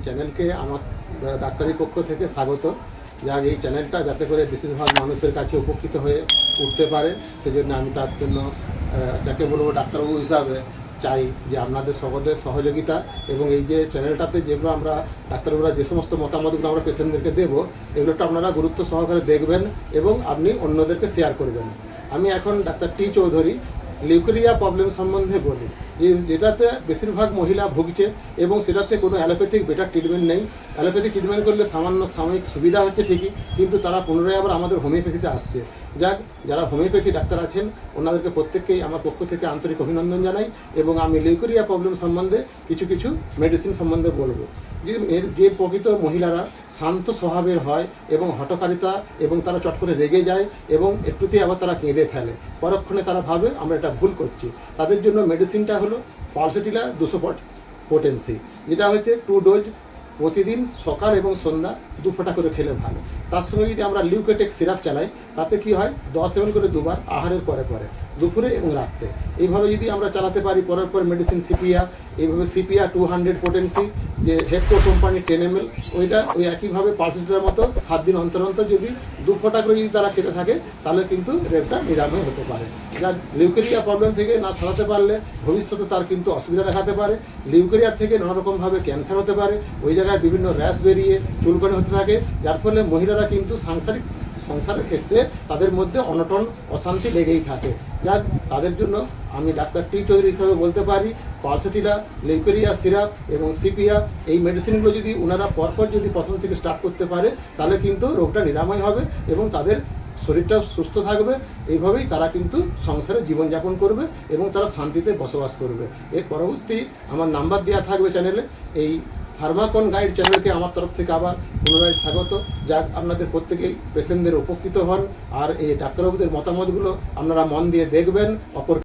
চ্যানেলকে আমার ডাক্তারি পক্ষ থেকে স্বাগত। যা এই চ্যানেলটা যাতে করে বেশিরভাগ মানুষের কাছে উপকৃত হয়ে উঠতে পারে, সেজন্য আমি তার জন্য যাকে বলবো ডাক্তারবাবু হিসাবে চাই যে আপনাদের সকলের সহযোগিতা, এবং এই যে চ্যানেলটাতে যেগুলো আমরা ডাক্তারবাবুরা যে সমস্ত মতামতগুলো আমরা পেশেন্টদেরকে দেবো, এগুলোটা আপনারা গুরুত্ব সহকারে দেখবেন এবং আপনি অন্যদেরকে শেয়ার করবেন। আমি এখন ডাক্তার টি চৌধুরী লিউকেরিয়া প্রবলেম সম্বন্ধে বলি, যেটাতে বেশিরভাগ মহিলা ভুগছে এবং সেটাতে কোনো অ্যালোপ্যাথিক বেটার ট্রিটমেন্ট নেই। অ্যালোপ্যাথিক ট্রিটমেন্ট করলে সামান্য সাময়িক সুবিধা হচ্ছে ঠিকই, কিন্তু তারা পুনরায় আবার আমাদের হোমিওপ্যাথিতে আসছে। যাক, যারা হোমিওপ্যাথি ডাক্তার আছেন ওনাদেরকে প্রত্যেককেই আমার পক্ষ থেকে আন্তরিক অভিনন্দন জানাই, এবং আমি লিউকেরিয়া প্রবলেম সম্বন্ধে কিছু মেডিসিন সম্বন্ধে বলবো। যে প্রকৃত মহিলারা শান্ত স্বভাবের হয় এবং হঠকারিতা, এবং তারা চট করে রেগে যায় এবং একটুতেই আবার তারা কেঁদে ফেলে, পরক্ষণে তারা ভাবে আমরা এটা ভুল করছি, তাদের জন্য মেডিসিনটা হলো পালসেটিলা 200 পোটেন্সি, যেটা হচ্ছে 2 ডোজ প্রতিদিন সকাল এবং সন্ধ্যা 2 ফোঁটা করে খেলে ভালো। তার সঙ্গে যদি আমরা লিউকেটেক সিরাপ চালাই, তাতে কি হয় 10 ml করে দুবার আহারের পরে দুপুরে এবং রাত্রে। এইভাবে যদি আমরা চালাতে পারি, পরের পর মেডিসিন সিপিয়া, এইভাবে সিপিয়া 200 পোটেন্সি, যে হেডকো কোম্পানি 10 ml, ওইটা ওই একইভাবে পালসেটিলার মতো 7 দিন অন্তর অন্তর যদি 2 ফোঁটা করে যদি তারা খেতে থাকে, তাহলে কিন্তু রেপটা নিরাময় হতে পারে। যা লিউকেরিয়া প্রবলেম থেকে না সারাতে পারলে ভবিষ্যতে তার কিন্তু অসুবিধা দেখাতে পারে। লিউকেরিয়ার থেকে নানারকমভাবে ক্যান্সার হতে পারে, ওই জায়গায় বিভিন্ন র্যাশ বেরিয়ে চুলকানি হতে থাকে, যার ফলে মহিলারা কিন্তু সংসারের ক্ষেত্রে তাদের মধ্যে অনটন অশান্তি লেগেই থাকে। যাক, তাদের জন্য আমি ডাক্তার টি চৌধুরী হিসাবে বলতে পারি, পালসেটিলা, লিউকেরিয়া সিরাপ এবং সিপিয়া, এই মেডিসিনগুলো যদি ওনারা পরপর যদি প্রথম থেকে স্টার্ট করতে পারে, তাহলে কিন্তু রোগটা নিরাময় হবে এবং তাদের শরীরটাও সুস্থ থাকবে। এইভাবেই তারা কিন্তু সংসারে জীবনযাপন করবে এবং তারা শান্তিতে বসবাস করবে। এর পরবর্তী আমার নাম্বার দেওয়া থাকবে চ্যানেলে। এই ফার্মাকন গাইড চ্যানেলকে আমার তরফ থেকে আবার পুনরায় স্বাগত। যাক, আপনাদের প্রত্যেকেই পেশেন্টদের উপকৃত হন, আর এই ডাক্তারবাবুদের মতামতগুলো আপনারা মন দিয়ে দেখবেন, অপর